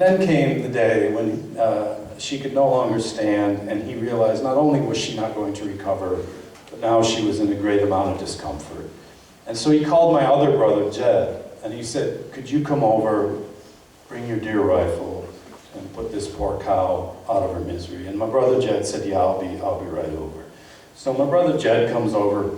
Then came the day when she could no longer stand, and he realized not only was she not going to recover, but now she was in a great amount of discomfort. And so he called my other brother, Jed, and he said, could you come over, bring your deer rifle, and put this poor cow out of her misery? And my brother Jed said, yeah, I'll be right over. So my brother Jed comes over,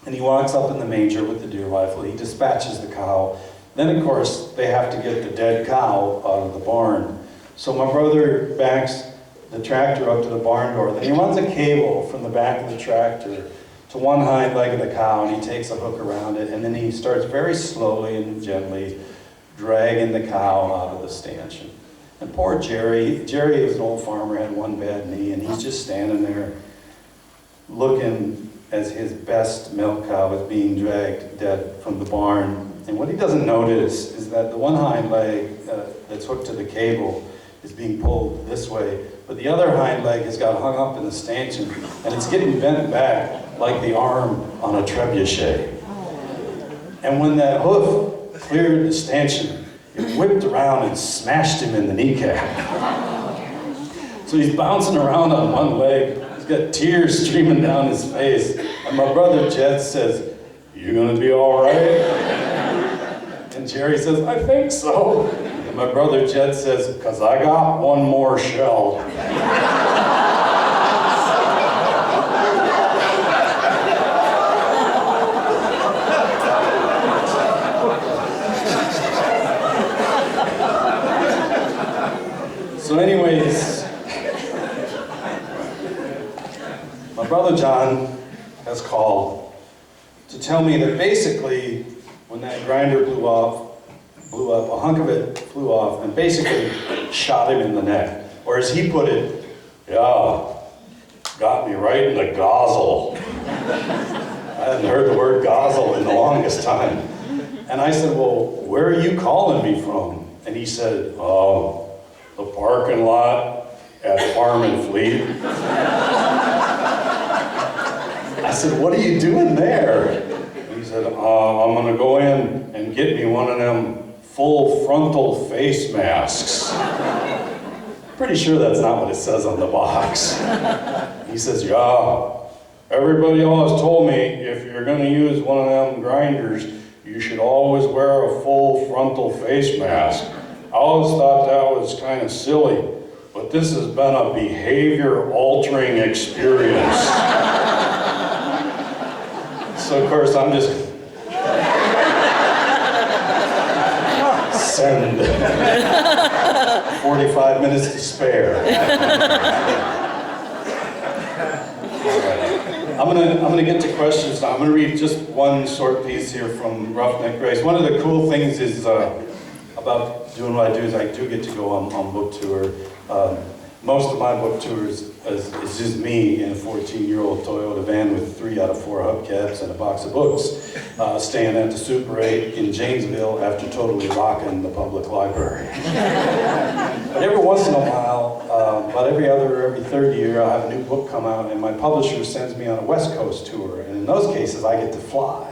and he walks up in the manger with the deer rifle. He dispatches the cow. Then, of course, they have to get the dead cow out of the barn. So my brother backs the tractor up to the barn door. Then he runs a cable from the back of the tractor to one hind leg of the cow, and he takes a hook around it, and then he starts very slowly and gently dragging the cow out of the stanchion. And poor Jerry is an old farmer, had one bad knee, and he's just standing there looking as his best milk cow is being dragged dead from the barn. And what he doesn't notice is that the one hind leg that's hooked to the cable is being pulled this way, but the other hind leg has got hung up in the stanchion, and it's getting bent back like the arm on a trebuchet. And when that hoof cleared the stanchion, it whipped around and smashed him in the kneecap. So he's bouncing around on one leg. He's got tears streaming down his face. And my brother Jed says, "You gonna be all right?" And Jerry says, "I think so." And my brother Jed says, "'Cause I got one more shell." So anyways, my brother John has called to tell me that basically when that grinder blew up, a hunk of it flew off and basically shot him in the neck. Or as he put it, "Yeah, got me right in the gozzel." I hadn't heard the word gozzel in the longest time. And I said, "Well, where are you calling me from?" And he said, "Oh, the parking lot at Farm and Fleet." I said, "What are you doing there?" And he said, "I'm gonna go in and get me one of them full frontal face masks." Pretty sure that's not what it says on the box. He says, "Yeah, everybody always told me if you're gonna use one of them grinders, you should always wear a full frontal face mask. I always thought that was kind of silly, but this has been a behavior-altering experience." So of course I'm just send 45 minutes to spare. I'm gonna get to questions now. I'm gonna read just one short piece here from Roughneck Grace. One of the cool things is about doing what I do is I do get to go on book tour. Most of my book tours is just me in a 14-year-old Toyota van with 3 out of 4 hubcaps and a box of books, staying at the Super 8 in Janesville after totally rocking the public library. But every once in a while, about every third year, I'll have a new book come out, and my publisher sends me on a West Coast tour, and in those cases, I get to fly.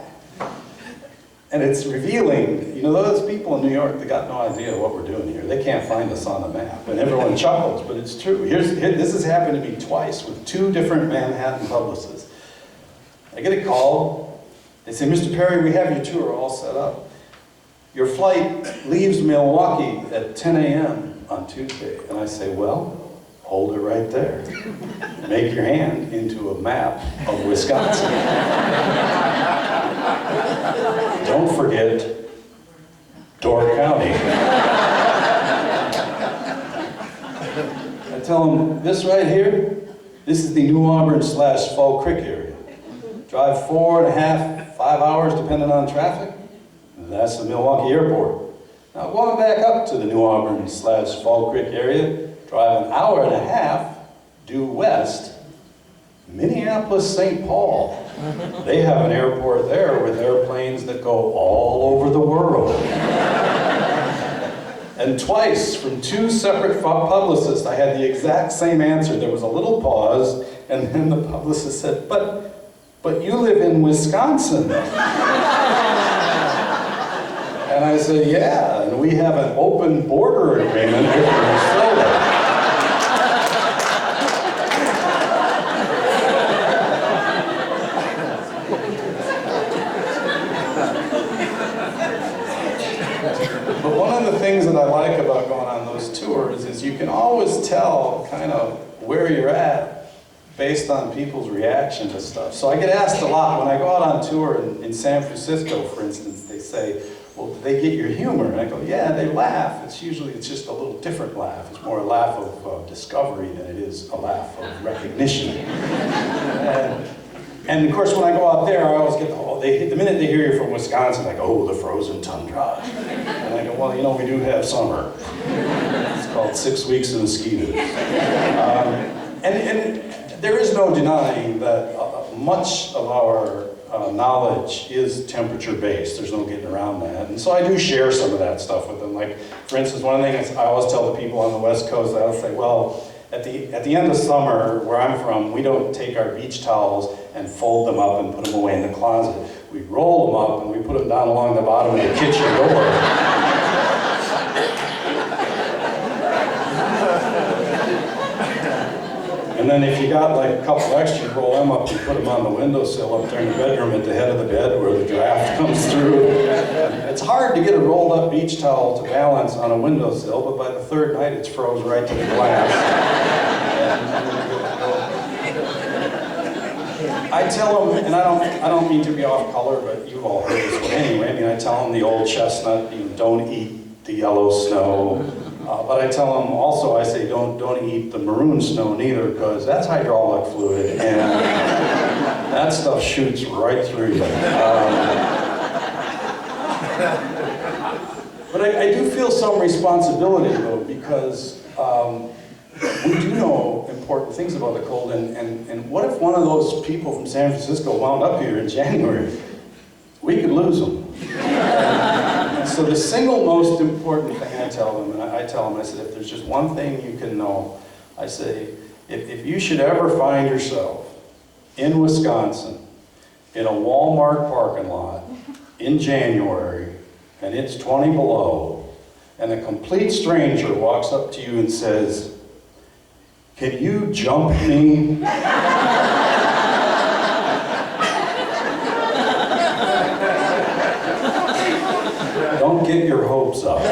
And it's revealing, you know, those people in New York, they got no idea what we're doing here. They can't find us on a map. And everyone chuckles, but it's true. This has happened to me twice with 2 different Manhattan publicists. I get a call. They say, "Mr. Perry, we have your tour all set up. Your flight leaves Milwaukee at 10 a.m. on Tuesday." And I say, "Well, hold it right there. Make your hand into a map of Wisconsin. Don't forget Door County." I tell them, "This right here, this is the New Auburn / Fall Creek area. Drive 4.5, 5 hours depending on traffic. That's the Milwaukee airport. Now going back up to the New Auburn / Fall Creek area, drive 1.5 hours due west, Minneapolis, St. Paul. They have an airport there with airplanes that go all over the world." And twice, from 2 separate publicists, I had the exact same answer. There was a little pause, and then the publicist said, but you live in Wisconsin." And And I said, yeah, and we have an open border agreement with Venezuela. But one of the things that I like about going on those tours is you can always tell kind of where you're at based on people's reaction to stuff. So I get asked a lot when I go out on tour in San Francisco, for instance, they say, well, did they get your humor? And I go, yeah, they laugh. It's just a little different laugh. It's more a laugh of discovery than it is a laugh of recognition. And of course, when I go out there, I always get the minute they hear you're from Wisconsin, they go, oh, the frozen tundra. And I go, well, you know, we do have summer. It's called 6 weeks of mosquitoes. And there is no denying that much of our knowledge is temperature-based. There's no getting around that. And so I do share some of that stuff with them. Like, for instance, one of the things I always tell the people on the West Coast, I'll say, well, at the end of summer, where I'm from, we don't take our beach towels and fold them up and put them away in the closet. We roll them up and we put them down along the bottom of the kitchen door. And then if you got like a couple extra, you roll them up and put them on the windowsill up there in the bedroom at the head of the bed where the draft comes through. It's hard to get a rolled up beach towel to balance on a windowsill, but by the third night it's froze right to the glass. I tell them, and I don't mean to be off color, but you've all heard this one anyway. I mean, I tell them the old chestnut, you know, don't eat the yellow snow. But I tell them also, I say, don't eat the maroon snow neither, because that's hydraulic fluid, and that stuff shoots right through you. But I do feel some responsibility, though, because we do know important things about the cold, and what if one of those people from San Francisco wound up here in January? We could lose them. So the single most important thing I tell them, and I tell them, I said, if there's just one thing you can know, I say, if you should ever find yourself in Wisconsin, in a Walmart parking lot, in January, and it's 20 below, and a complete stranger walks up to you and says, can you jump me? Don't get your hopes up.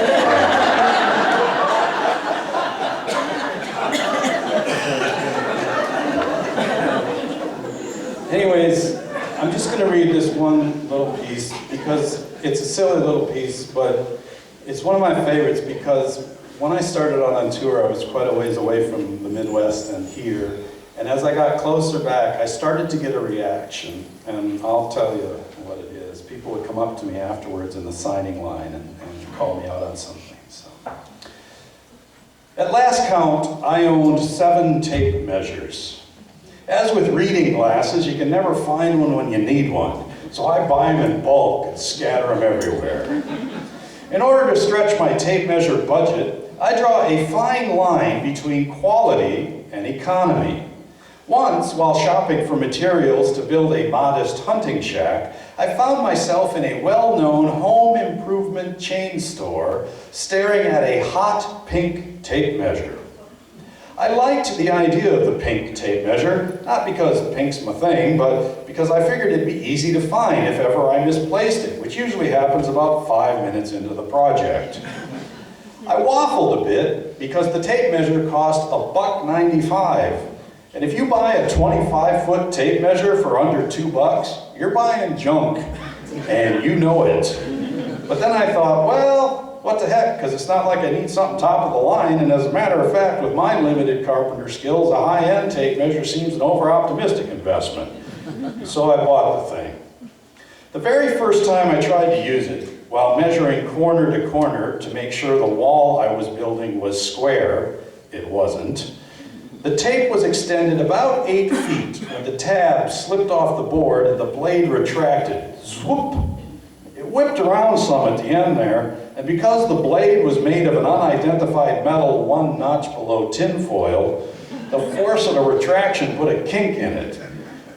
Anyways, I'm just going to read this one little piece because it's a silly little piece, but it's one of my favorites because when I started out on tour, I was quite a ways away from the Midwest and here. And as I got closer back, I started to get a reaction, and I'll tell you what it is. People would come up to me afterwards in the signing line and call me out on something. So, at last count, I owned 7 tape measures. As with reading glasses, you can never find one when you need one. So I buy them in bulk and scatter them everywhere. In order to stretch my tape measure budget, I draw a fine line between quality and economy. Once, while shopping for materials to build a modest hunting shack, I found myself in a well-known home improvement chain store staring at a hot pink tape measure. I liked the idea of the pink tape measure, not because pink's my thing, but because I figured it'd be easy to find if ever I misplaced it, which usually happens about 5 minutes into the project. I waffled a bit because the tape measure cost $1.95. And if you buy a 25-foot tape measure for under $2, you're buying junk, and you know it. But then I thought, well, what the heck, because it's not like I need something top of the line, and as a matter of fact, with my limited carpenter skills, a high-end tape measure seems an over-optimistic investment. So I bought the thing. The very first time I tried to use it, while measuring corner to corner to make sure the wall I was building was square, it wasn't. The tape was extended about 8 feet when the tab slipped off the board and the blade retracted. Swoop! It whipped around some at the end there, and because the blade was made of an unidentified metal 1 notch below tinfoil, the force of the retraction put a kink in it.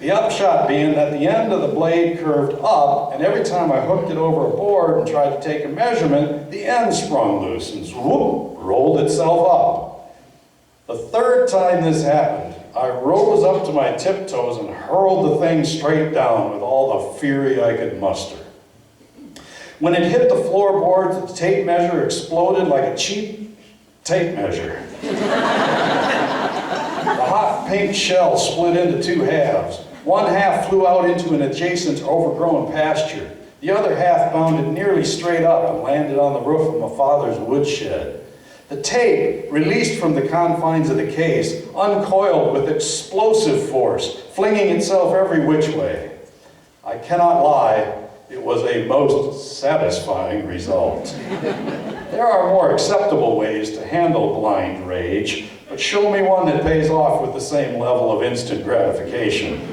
The upshot being that the end of the blade curved up, and every time I hooked it over a board and tried to take a measurement, the end sprung loose and whoop, rolled itself up. The third time this happened, I rose up to my tiptoes and hurled the thing straight down with all the fury I could muster. When it hit the floorboards, the tape measure exploded like a cheap tape measure. The hot pink shell split into two halves. One half flew out into an adjacent overgrown pasture. The other half bounded nearly straight up and landed on the roof of my father's woodshed. The tape, released from the confines of the case, uncoiled with explosive force, flinging itself every which way. I cannot lie, it was a most satisfying result. There are more acceptable ways to handle blind rage, but show me one that pays off with the same level of instant gratification.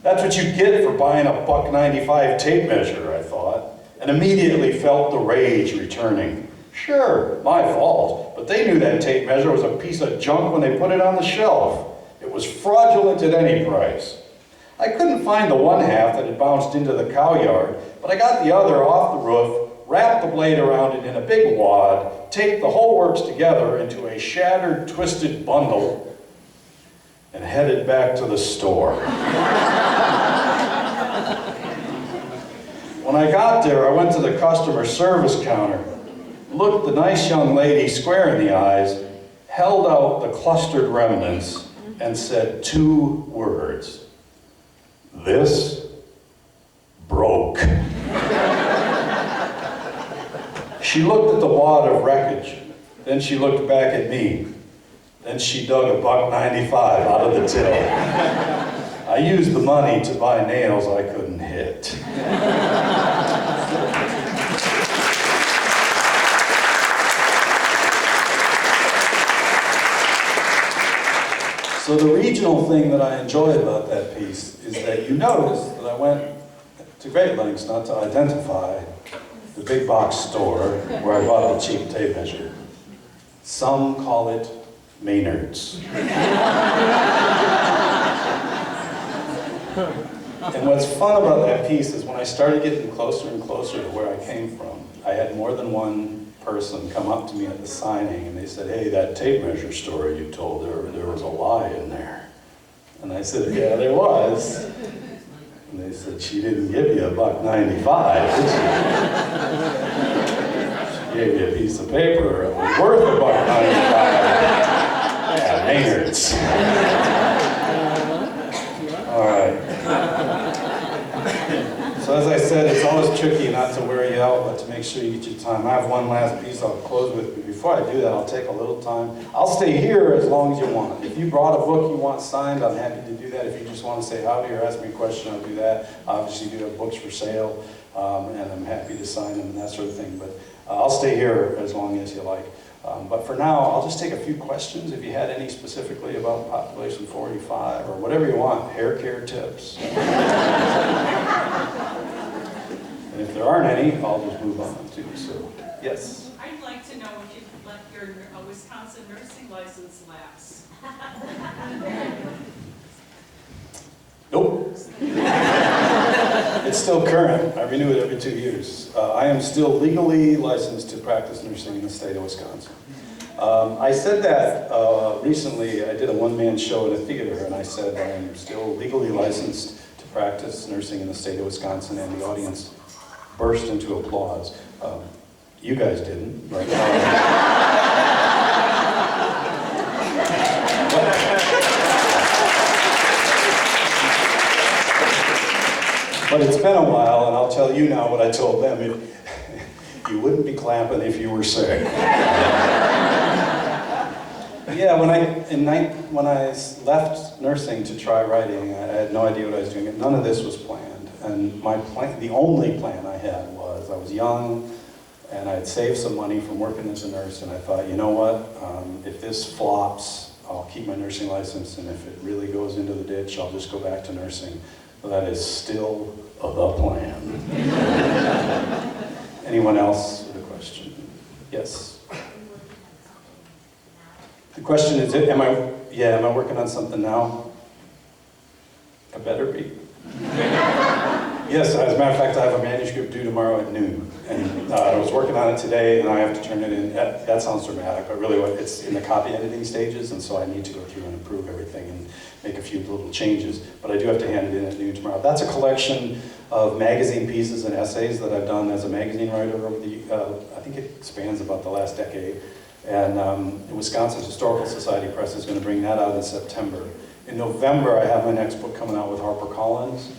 That's what you get for buying a $1.95 tape measure, I thought, and immediately felt the rage returning. Sure, my fault, but they knew that tape measure was a piece of junk when they put it on the shelf. It was fraudulent at any price. I couldn't find the one half that had bounced into the cow yard, but I got the other off the roof, wrapped the blade around it in a big wad, taped the whole works together into a shattered, twisted bundle, and headed back to the store. When I got there, I went to the customer service counter, looked the nice young lady square in the eyes, held out the clustered remnants, and said 2 words. This broke. She looked at the wad of wreckage, then she looked back at me. Then she dug a $1.95 out of the till. I used the money to buy nails I couldn't hit. So the regional thing that I enjoy about that piece is that you notice that I went to great lengths not to identify the big box store where I bought the cheap tape measure. Some call it Maynard's. And what's fun about that piece is when I started getting closer and closer to where I came from, I had more than one person come up to me at the signing and they said, hey, that tape measure story you told, there was a lie in there. And I said, yeah, there was. And they said, she didn't give you a $1.95, did she? She gave you a piece of paper that was worth a $1.95. Yeah, Maynard's. All right. So as I said, it's always tricky not to wear you out, but to make sure you get your time. I have one last piece I'll close with, but before I do that, I'll take a little time. I'll stay here as long as you want. If you brought a book you want signed, I'm happy to do that. If you just want to say howdy or ask me a question, I'll do that. Obviously, we do have books for sale, and I'm happy to sign them and that sort of thing. But I'll stay here as long as you like. But for now, I'll just take a few questions. If you had any specifically about population 45 or whatever you want, hair care tips. And if there aren't any, I'll just move on too. So, yes? I'd like to know if you've let your Wisconsin nursing license lapse. Nope. It's still current. I renew it every 2 years. I am still legally licensed to practice nursing in the state of Wisconsin. I said that recently. I did a one-man show in a theater, and I said I am still legally licensed to practice nursing in the state of Wisconsin, and the audience burst into applause. You guys didn't, but... But it's been a while, and I'll tell you now what I told them. You wouldn't be clapping if you were sick. Yeah, when I left nursing to try writing, I had no idea what I was doing. None of this was planned. And the only plan I had was I was young, and I had saved some money from working as a nurse, and I thought, you know what, if this flops, I'll keep my nursing license, and if it really goes into the ditch, I'll just go back to nursing. That is still the plan. Anyone else with a question? Yes? The question is, am I working on something now? better be. Yes, as a matter of fact, I have a manuscript due tomorrow at noon. And I was working on it today, and I have to turn it in. That sounds dramatic, but really it's in the copy editing stages, and so I need to go through and improve everything and make a few little changes. But I do have to hand it in at noon tomorrow. That's a collection of magazine pieces and essays that I've done as a magazine writer over the, I think it spans about the last decade. And Wisconsin's Historical Society Press is going to bring that out in September. In November, I have my next book coming out with HarperCollins.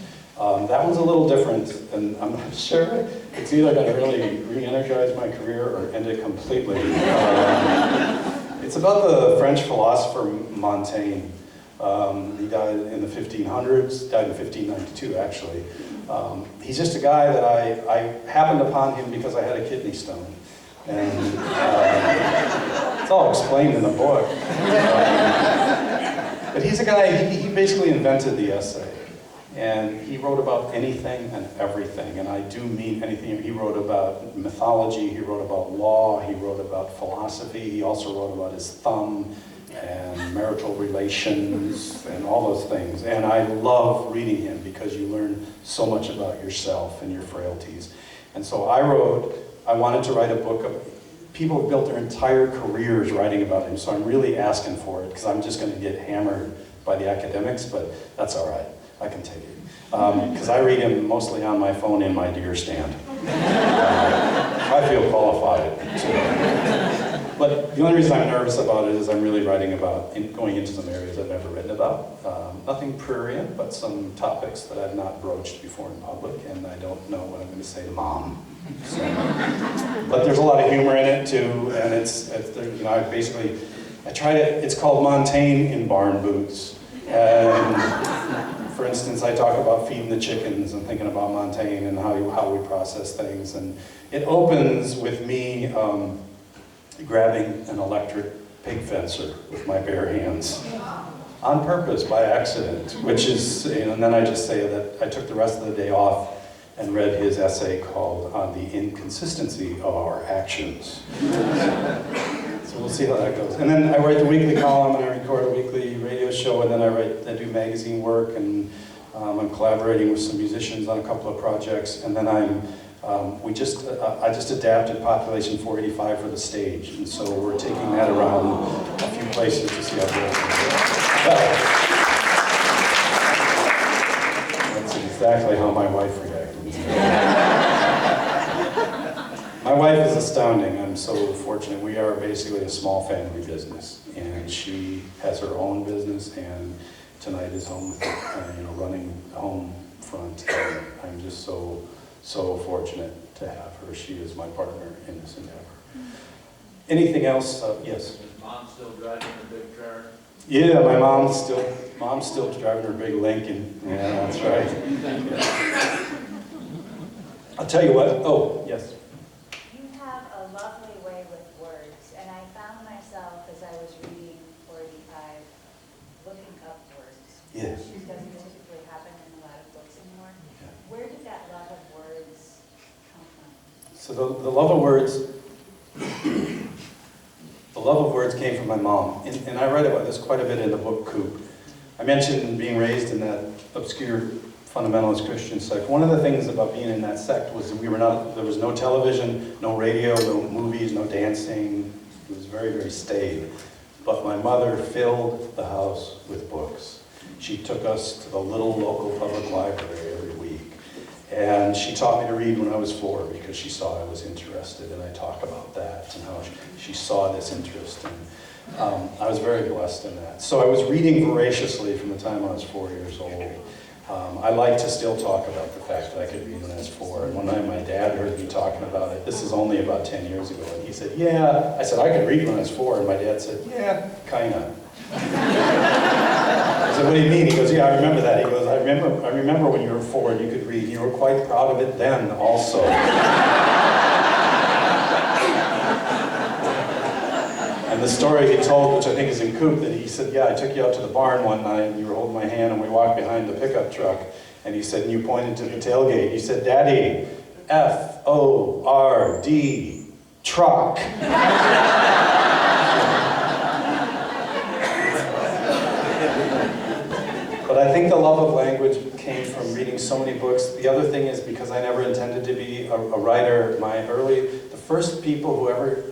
That one's a little different, and I'm not sure. It's either going to really re-energize my career or end it completely. It's about the French philosopher Montaigne. He died in the 1500s, died in 1592 actually. He's just a guy that I happened upon him because I had a kidney stone. And it's all explained in the book. But he's a guy, he basically invented the essay. And he wrote about anything and everything, and I do mean anything. He wrote about mythology, he wrote about law, he wrote about philosophy, he also wrote about his thumb and marital relations and all those things. And I love reading him because you learn so much about yourself and your frailties. And so I wanted to write a book of, people have built their entire careers writing about him, so I'm really asking for it because I'm just going to get hammered by the academics, but that's all right. I can take it. Because I read him mostly on my phone in my deer stand. I feel qualified to. But the only reason I'm nervous about it is I'm really writing about going into some areas I've never written about. Nothing prurient, but some topics that I've not broached before in public, and I don't know what I'm going to say to Mom. So, but there's a lot of humor in it too, and it's you know, it's called Montaigne in Barn Boots. And for instance, I talk about feeding the chickens and thinking about Montaigne and how we process things. And it opens with me grabbing an electric pig fencer with my bare hands. On purpose, by accident, which is, and then I just say that I took the rest of the day off and read his essay called On the Inconsistency of Our Actions. So we'll see how that goes. And then I write the weekly column, and I record a weekly radio show, and then I do magazine work, and I'm collaborating with some musicians on a couple of projects, and then I just adapted Population 485 for the stage, and so we're taking that around a few places to see how it goes. That's exactly how my wife reacted. My wife is astounding. I'm so fortunate. We are basically a small family business, and she has her own business, and tonight is home, running the home front. And I'm just so fortunate to have her. She is my partner in this endeavor. Anything else? Yes. Is Mom still driving the big car? Yeah, my mom's still driving her big Lincoln. Yeah, that's right. Yeah. I'll tell you what. Oh, yes. You have a lovely way with words, and I found myself as I was reading 485 looking up words. Yes. Which doesn't typically happen in a lot of books anymore. Yeah. Where did that love of words come from? So the love of words, the love of words came from my mom, and I write about this quite a bit in the book Coop. I mentioned being raised in that obscure fundamentalist Christian sect. One of the things about being in that sect was that there was no television, no radio, no movies, no dancing. It was very, very staid. But my mother filled the house with books. She took us to the little local public library every week. And she taught me to read when I was 4 because she saw I was interested, and I talk about that and how she saw this interest. And I was very blessed in that. So I was reading voraciously from the time I was 4 years old. I like to still talk about the fact that I could read when I was 4. And one night my dad heard me talking about it. This is only about 10 years ago. And he said, yeah. I said, I could read when I was 4. And my dad said, yeah, kinda. I said, what do you mean? He goes, yeah, I remember that. He goes, I remember when you were 4 and you could read. You were quite proud of it then also. And the story he told, which I think is in Coop, that he said, yeah, I took you out to the barn one night, and you were holding my hand, and we walked behind the pickup truck, and he said, and you pointed to the tailgate, you said, Daddy, F-O-R-D, truck. But I think the love of language the other thing is because I never intended to be a writer, the first people who ever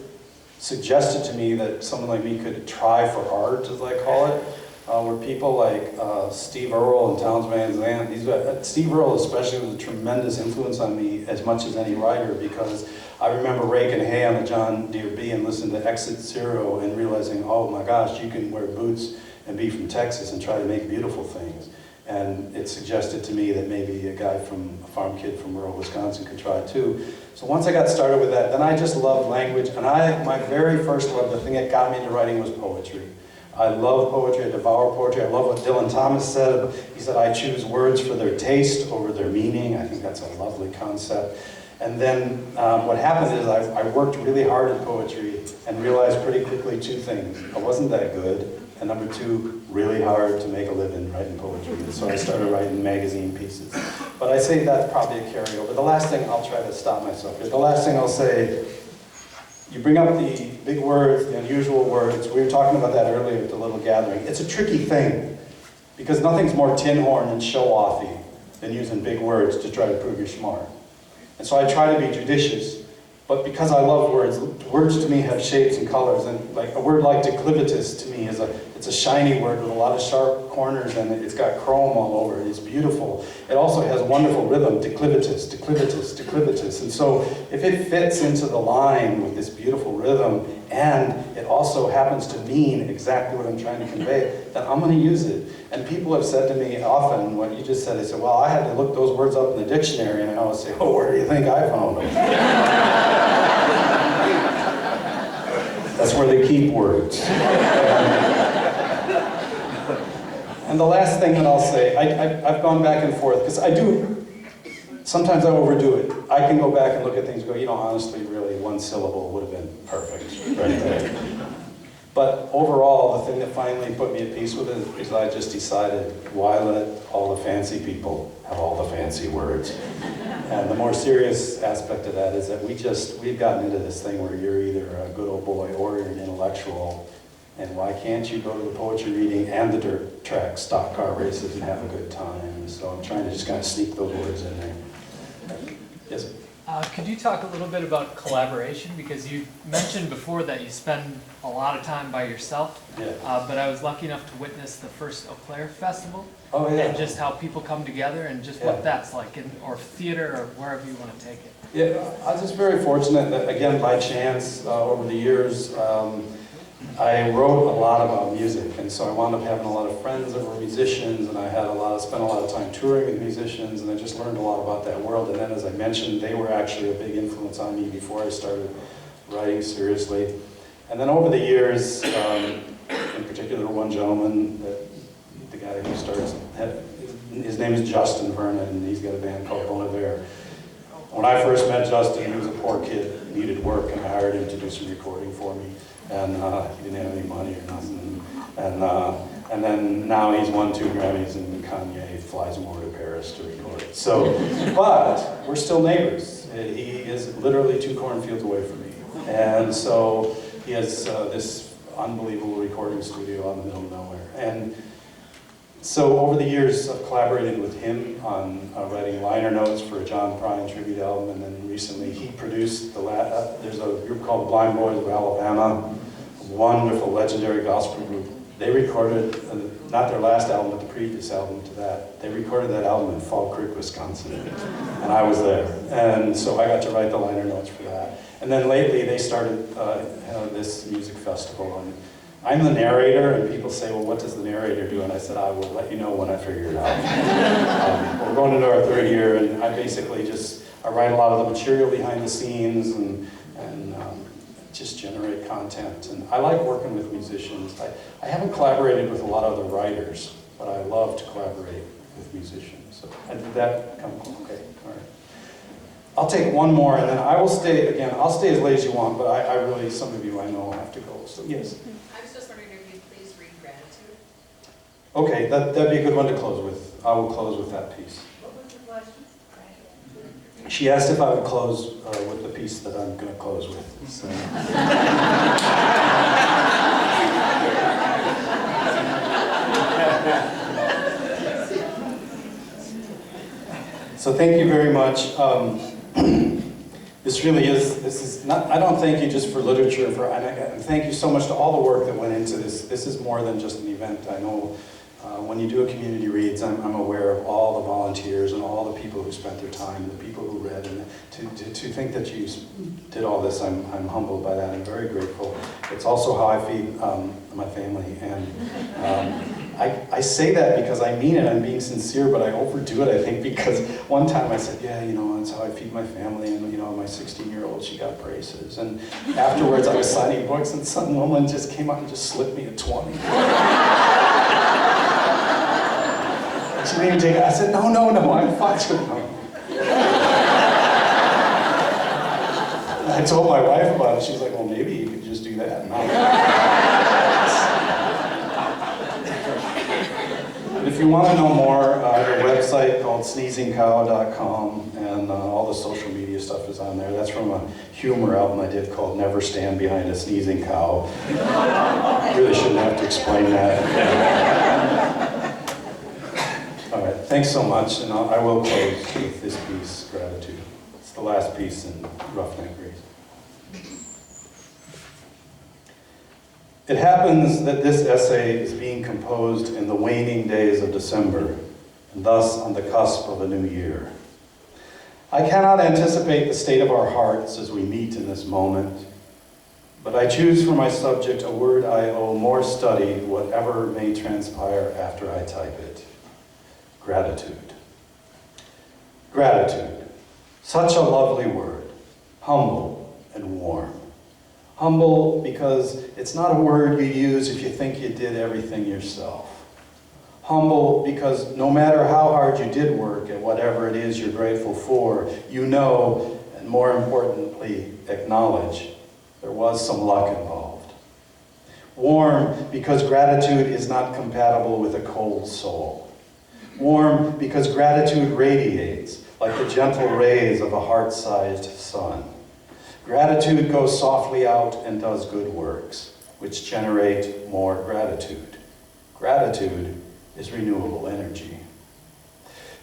suggested to me that someone like me could try for art, as I call it, were people like Steve Earle and Townes Van Zandt. Steve Earle especially was a tremendous influence on me as much as any writer, because I remember raking hay on the John Deere B and listening to Exit Zero and realizing, oh my gosh, you can wear boots and be from Texas and try to make beautiful things. And it suggested to me that maybe a guy from a farm kid from rural Wisconsin could try too. So once I got started with that, then I just loved language. And my very first love, the thing that got me into writing was poetry. I love poetry, I devour poetry. I love what Dylan Thomas said. He said, I choose words for their taste over their meaning. I think that's a lovely concept. And then what happened is I worked really hard at poetry and realized pretty quickly two things. I wasn't that good, and number two, really hard to make a living writing poetry. And so I started writing magazine pieces. But I say that's probably a carryover. The last thing, I'll try to stop myself here. The last thing I'll say, you bring up the big words, the unusual words. We were talking about that earlier at the little gathering. It's a tricky thing, because nothing's more tin horn and show-offy than using big words to try to prove you're smart. And so I try to be judicious, but because I love words, words to me have shapes and colors, and like a word like declivitus to me it's a shiny word with a lot of sharp corners, and it's got chrome all over it. It's beautiful. It also has wonderful rhythm, declivitus, declivitus, declivitus. And so if it fits into the line with this beautiful rhythm, and it also happens to mean exactly what I'm trying to convey, then I'm going to use it. And people have said to me often, what you just said, they said, well, I had to look those words up in the dictionary, and I always say, oh, where do you think I found them? That's where they keep words. And the last thing that I'll say, I've gone back and forth, because sometimes I overdo it. I can go back and look at things and go, you know, honestly, really, one syllable would have been perfect right there. But overall, the thing that finally put me at peace with it is I just decided, why let all the fancy people have all the fancy words? And the more serious aspect of that is that we've gotten into this thing where you're either a good old boy or you're an intellectual. And why can't you go to the poetry reading and the dirt track stock car races and have a good time? So I'm trying to just kind of sneak those words in there. Yes? Could you talk a little bit about collaboration? Because you mentioned before that you spend a lot of time by yourself. Yeah. But I was lucky enough to witness the first Eau Claire Festival. Oh, yeah. And just how people come together and just what that's like, or theater or wherever you want to take it. Yeah, I was just very fortunate that, again, by chance, over the years, I wrote a lot about music, and so I wound up having a lot of friends that were musicians, and I had spent a lot of time touring with musicians, and I just learned a lot about that world. And then, as I mentioned, they were actually a big influence on me before I started writing seriously. And then over the years, in particular, one gentleman, the guy who starts, his name is Justin Vernon, and he's got a band called Bon Iver. When I first met Justin, he was a poor kid, needed work, and I hired him to do some recording for me. And he didn't have any money or nothing. And then now he's won 2 Grammys, and Kanye flies him over to Paris to record it. So, but we're still neighbors. He is literally 2 cornfields away from me. And so he has this unbelievable recording studio out in the middle of nowhere. And so over the years, I've collaborated with him on writing liner notes for a John Prine tribute album, and then recently he produced there's a group called the Blind Boys of Alabama, a wonderful, legendary gospel group. They recorded, not their last album, but the previous album to that. They recorded that album in Fall Creek, Wisconsin, and I was there. And so I got to write the liner notes for that. And then lately they started this music festival, and I'm the narrator, and people say, well, what does the narrator do? And I said, I will let you know when I figure it out. We're going into our 3rd year, and I basically I write a lot of the material behind the scenes and just generate content. And I like working with musicians. I haven't collaborated with a lot of other writers, but I love to collaborate with musicians. So did that come? Okay, all right. I'll take one more, and then I will stay, again, I'll stay as late as you want, but I really, some of you I know have to go, so yes. I was just wondering if you'd please read gratitude. Okay, that'd be a good one to close with. I will close with that piece. What was the question? She asked if I would close with the piece that I'm going to close with. So. So thank you very much. This is not, I don't thank you just for literature, and thank you so much to all the work that went into this. This is more than just an event. I know when you do a community reads, I'm aware of all the volunteers and all the people who spent their time, and the people who read, and to think that you did all this, I'm humbled by that. I'm very grateful. It's also how I feed my family, and I say that because I mean it. I'm being sincere, but I overdo it, I think, because one time I said, yeah, you know, that's how I feed my family, and, you know, my 16-year-old, she got braces, and afterwards I was signing books, and some woman just came up and just slipped me a 20. She didn't even take it. I said, no, I'm fine. She goes, no. I told my wife about it. She's like, well, maybe you could just do that. And if you want to know more, I have a website called sneezingcow.com, and all the social media stuff is on there. That's from a humor album I did called Never Stand Behind a Sneezing Cow. Really shouldn't have to explain that. All right, thanks so much, and I will close with this piece, Gratitude. It's the last piece in Roughneck Grace. It happens that this essay is being composed in the waning days of December, and thus on the cusp of a new year. I cannot anticipate the state of our hearts as we meet in this moment, but I choose for my subject a word I owe more study, whatever may transpire after I type it. Gratitude. Gratitude. Such a lovely word. Humble and warm. Humble because it's not a word you use if you think you did everything yourself. Humble because no matter how hard you did work at whatever it is you're grateful for, you know, and more importantly, acknowledge there was some luck involved. Warm because gratitude is not compatible with a cold soul. Warm because gratitude radiates like the gentle rays of a heart-sized sun. Gratitude goes softly out and does good works, which generate more gratitude. Gratitude is renewable energy.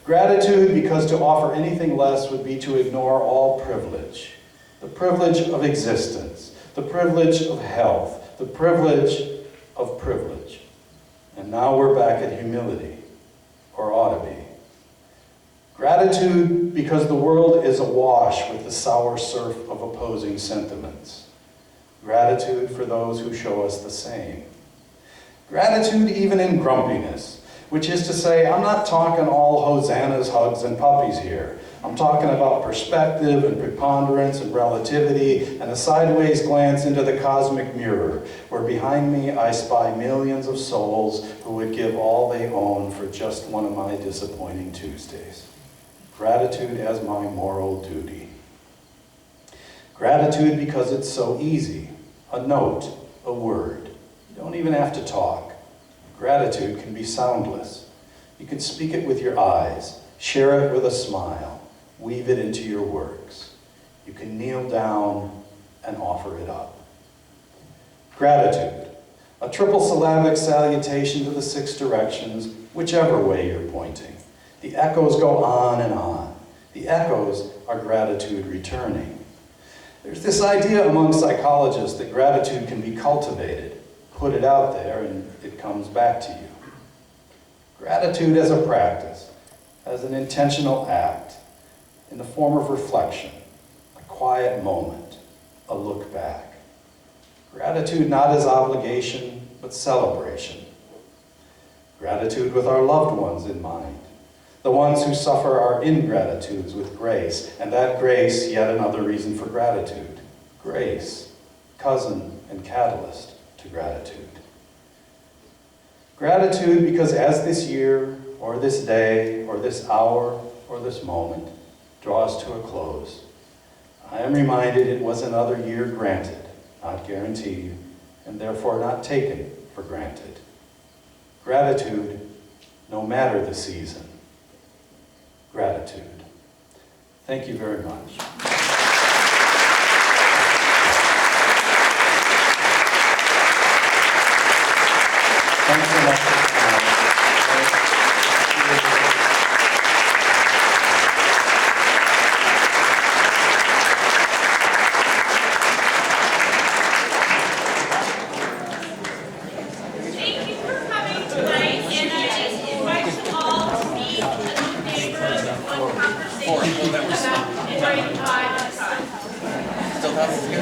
Gratitude because to offer anything less would be to ignore all privilege. The privilege of existence, the privilege of health, the privilege of privilege. And now we're back at humility. Or ought to be. Gratitude because the world is awash with the sour surf of opposing sentiments. Gratitude for those who show us the same. Gratitude even in grumpiness, which is to say, I'm not talking all hosannas, hugs, and puppies here. I'm talking about perspective and preponderance and relativity and a sideways glance into the cosmic mirror, where behind me I spy millions of souls who would give all they own for just one of my disappointing Tuesdays. Gratitude as my moral duty. Gratitude because it's so easy. A note, a word. You don't even have to talk. Gratitude can be soundless. You can speak it with your eyes, share it with a smile. Weave it into your works. You can kneel down and offer it up. Gratitude, a triple syllabic salutation to the six directions, whichever way you're pointing. The echoes go on and on. The echoes are gratitude returning. There's this idea among psychologists that gratitude can be cultivated. Put it out there and it comes back to you. Gratitude as a practice, as an intentional act, in the form of reflection, a quiet moment, a look back. Gratitude not as obligation, but celebration. Gratitude with our loved ones in mind, the ones who suffer our ingratitudes with grace, and that grace, yet another reason for gratitude. Grace, cousin and catalyst to gratitude. Gratitude because as this year, or this day, or this hour, or this moment draws to a close, I am reminded it was another year granted, not guaranteed, and therefore not taken for granted. Gratitude, no matter the season. Gratitude. Thank you very much. Thanks so much. It's right by the time. Still talking?